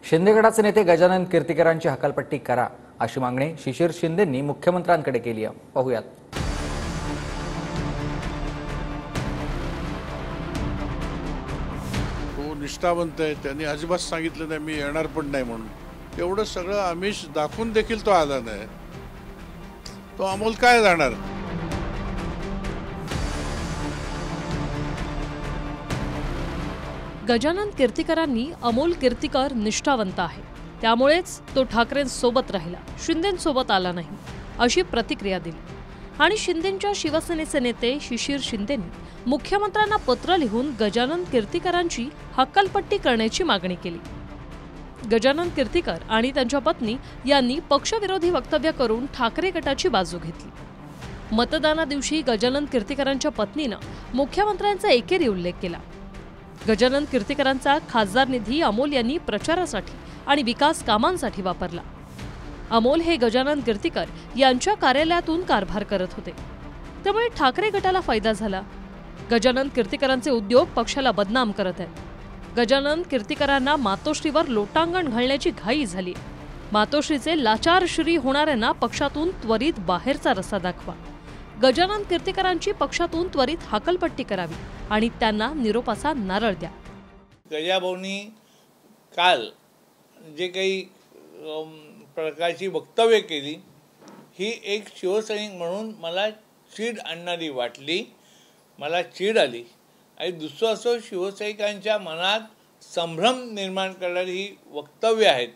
शिंदे गटाचे नेते गजानन कीर्तिकरांची हकालपट्टी करा अशी मागणी शिशिर शिंदेंनी मुख्यमंत्र्यांकडे केली आहे। पाहूयात। तो निष्ठावंत आहे, त्यांनी अजिबात सांगितलं नाही मी येणार पण नाही म्हणून। एवढं सगळं आमिष दाखवून देखील तो आला नाही, तो अमोल काय जाणार। गजानन कीर्तिकरांनी अमोल कीर्तिकर निष्ठावंत आहे, त्यामुळेच तो ठाकरेंसोबत राहिला, शिंदेंसोबत आला नाही अशी प्रतिक्रिया दिली। आणि शिंदेंच्या शिवसेनेचे नेते शिशिर शिंदेंनी मुख्यमंत्र्यांना पत्र लिहून गजानन कीर्तिकरांची हकालपट्टी करण्याची मागणी केली। गजानन कीर्तिकर आणि त्यांच्या पत्नी यांनी पक्षविरोधी वक्तव्य करून ठाकरे गटाची बाजू घेतली। मतदानादिवशी गजानन कीर्तिकरांच्या पत्नीनं मुख्यमंत्र्यांचा एकेरी उल्लेख केला। गजानन कीर्तिकरांचा खासदार निधी अमोल यांनी प्रचारासाठी आणि विकास कामांसाठी वापरला। अमोल हे गजानन कीर्तिकर यांच्या कार्यालयातून कारभार करत होते, त्यामुळे ठाकरे गटाला फायदा झाला। गजानन कीर्तिकरांचे उद्योग पक्षाला बदनाम करत आहेत। गजानन कीर्तिकरांना मातोश्रीवर लोटांगण घालण्याची घाई झाली। मातोश्रीचे लाचार श्री होणाऱ्यांना पक्षातून त्वरित बाहेरचा रस्ता दाखवा। गजानन कीर्तिकरांची पक्षातून त्वरित हकालपट्टी करावी आणि त्यांना निरोपाचा नारळ द्या। गजाभाऊंनी काल जे काही प्रकारची वक्तव्य केली ही एक शिवसैनिक म्हणून मला चीड आणणारी वाटली, मला चीड आली। आणि दुसरं असं शिवसैनिकांच्या मनात संभ्रम निर्माण करणारी ही वक्तव्य आहेत,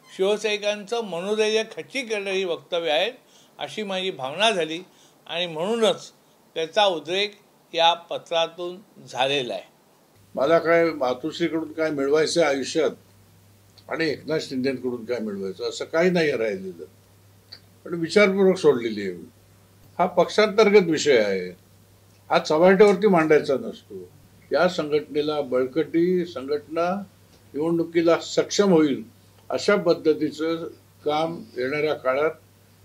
शिवसैनिकांचं मनोधैर्य खच्ची करणारी ही वक्तव्य आहेत अशी माझी भावना झाली आणि म्हणूनच त्याचा उद्रेक या पत्रातून झालेला आहे। मला काय मातोश्रीकडून काय मिळवायचं आयुष्यात आणि एकनाथ शिंदेकडून काय मिळवायचं असं काही नाही राहिलेलं, पण विचारपूर्वक सोडलेली आहे। हा पक्षांतर्गत विषय आहे, हा चव्हाट्यावरती मांडायचा नसतो। या संघटनेला बळकटी, संघटना निवडणुकीला सक्षम होईल अशा पद्धतीचं काम येणाऱ्या काळात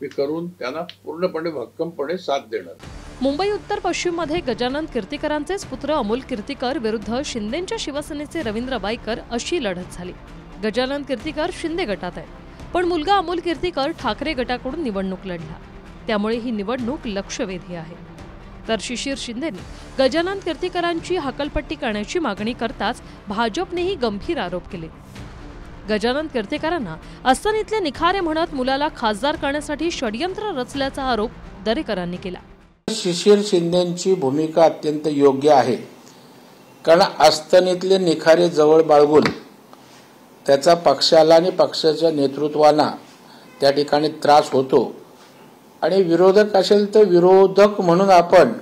मी करून त्यांना पूर्णपणे भक्कमपणे साथ देणार। मुंबई उत्तर पश्चिम मध्ये गजानन कीर्तिकरांचेच पुत्र अमोल कीर्तिकर विरुद्ध शिंदेंच्या शिवसेनेचे रवींद्र बाईकर अशी लढत झाली। गजानन कीर्तिकर शिंदे गटात आहे, पण मुलगा अमोल कीर्तिकर ठाकरे गटाकडून निवडणूक लढला, त्यामुळे ही निवडणूक लक्षवेधी आहे। तर शिशिर शिंदेंनी गजानन कीर्तिकरांची हकालपट्टी करण्याची मागणी करताच भाजपनेही गंभीर आरोप केले। गजानन कीर्तिकरांना अस्तनीतले निखारे म्हणत मुलाला खासदार करण्यासाठी षडयंत्र रचल्याचा आरोप दरेकरांनी केला। शिशिर शिंदेंची भूमिका अत्यंत योग्य आहे, कारण अस्तनीतले निखारे जवळ बाळगून त्याचा पक्षाला आणि पक्षाच्या नेतृत्वाला त्या ठिकाणी त्रास होतो आणि विरोधक असेल तर विरोधक म्हणून आपण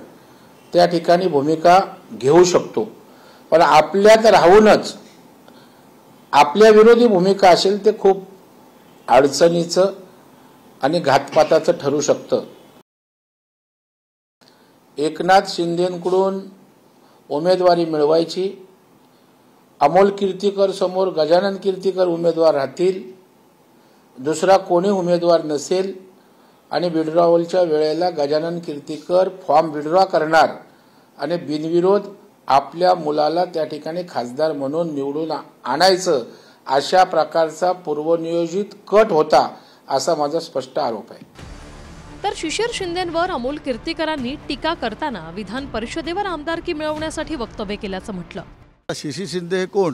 त्या ठिकाणी भूमिका घेऊ शकतो, पण आपल्यात राहूनच आपल्या विरोधी भूमिका असेल ते खूप अडचणीचं आणि घातपाताचं ठरू शकतं। एकनाथ शिंदेंकडून उमेदवारी मिळवायची, अमोल कीर्तिकर समोर गजानन कीर्तिकर उमेदवार राहतील, दुसरा कोणी उमेदवार नसेल आणि विड्रॉवलच्या वेळेला गजानन कीर्तिकर फॉर्म विड्रॉ करणार आणि बिनविरोध आपल्या मुलाला त्या ठिकाणी खासदार म्हणून निवडून आणायचं अशा प्रकारचा पूर्वनियोजित कट होता असा माझा स्पष्ट आरोप आहे। तर शिशिर शिंदेंवर अमोल कीर्तिकरांनी टीका करताना विधान परिषदेवर आमदारकी मिळवण्यासाठी वक्तव्य केल्याचं म्हटलं। शिशिर शिंदे हे कोण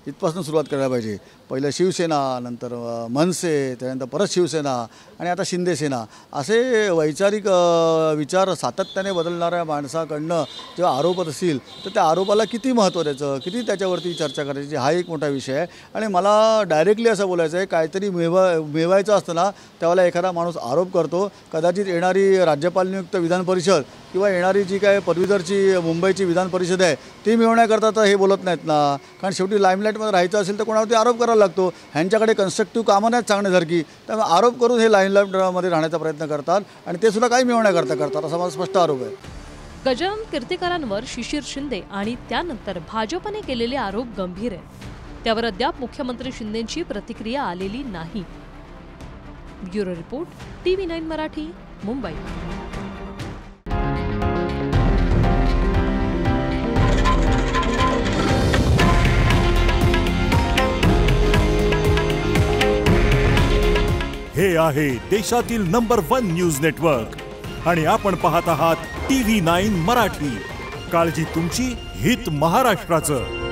इथपासून सुरुवात करायला पाहिजे। पहिलं शिवसेना, नंतर मनसे, त्यानंतर परत शिवसेना आणि आता शिंदेसेना असे वैचारिक विचार सातत्याने बदलणाऱ्या माणसाकडनं जेव्हा आरोप असतील तर त्या आरोपाला किती महत्त्व द्यायचं, किती त्याच्यावरती चर्चा करायची हा एक मोठा विषय आहे। आणि मला डायरेक्टली असं बोलायचं आहे, काहीतरी मिळवायचं असतं ना त्यावेळेला एखादा माणूस आरोप करतो, कदाचित येणारी राज्यपाल नियुक्त विधान परिषद किंवा येणारी जी काय पदवीधरची मुंबईची विधान परिषद आहे ती मिळवण्याकरता तर हे बोलत नाहीत ना, कारण शेवटी लाईमलाईटमध्ये राहायचं असेल तर कोणावरती आरोप करावा लागतो। ह्यांच्याकडे कन्स्ट्रक्टिव्ह कामं नाहीत सांगण्यासारखी, त्यामुळे आरोप करून हे लाईमलाईटमध्ये राहण्याचा प्रयत्न करतात आणि ते सुद्धा काही मिळवण्याकरता करतात असा माझा स्पष्ट आरोप आहे। गजानन कीर्तिकरांवर शिशिर शिंदे आणि त्यानंतर भाजपने केलेले आरोप गंभीर आहेत, त्यावर अद्याप मुख्यमंत्री शिंदेंची प्रतिक्रिया आलेली नाही। Bureau report, TV9 Marathi, Mumbai. हे आहे देशातील नंबर 1 न्यूज नेटवर्क आणि आपण पाहत आहात TV9 मराठी. काळजी तुमची, हित महाराष्ट्राचं.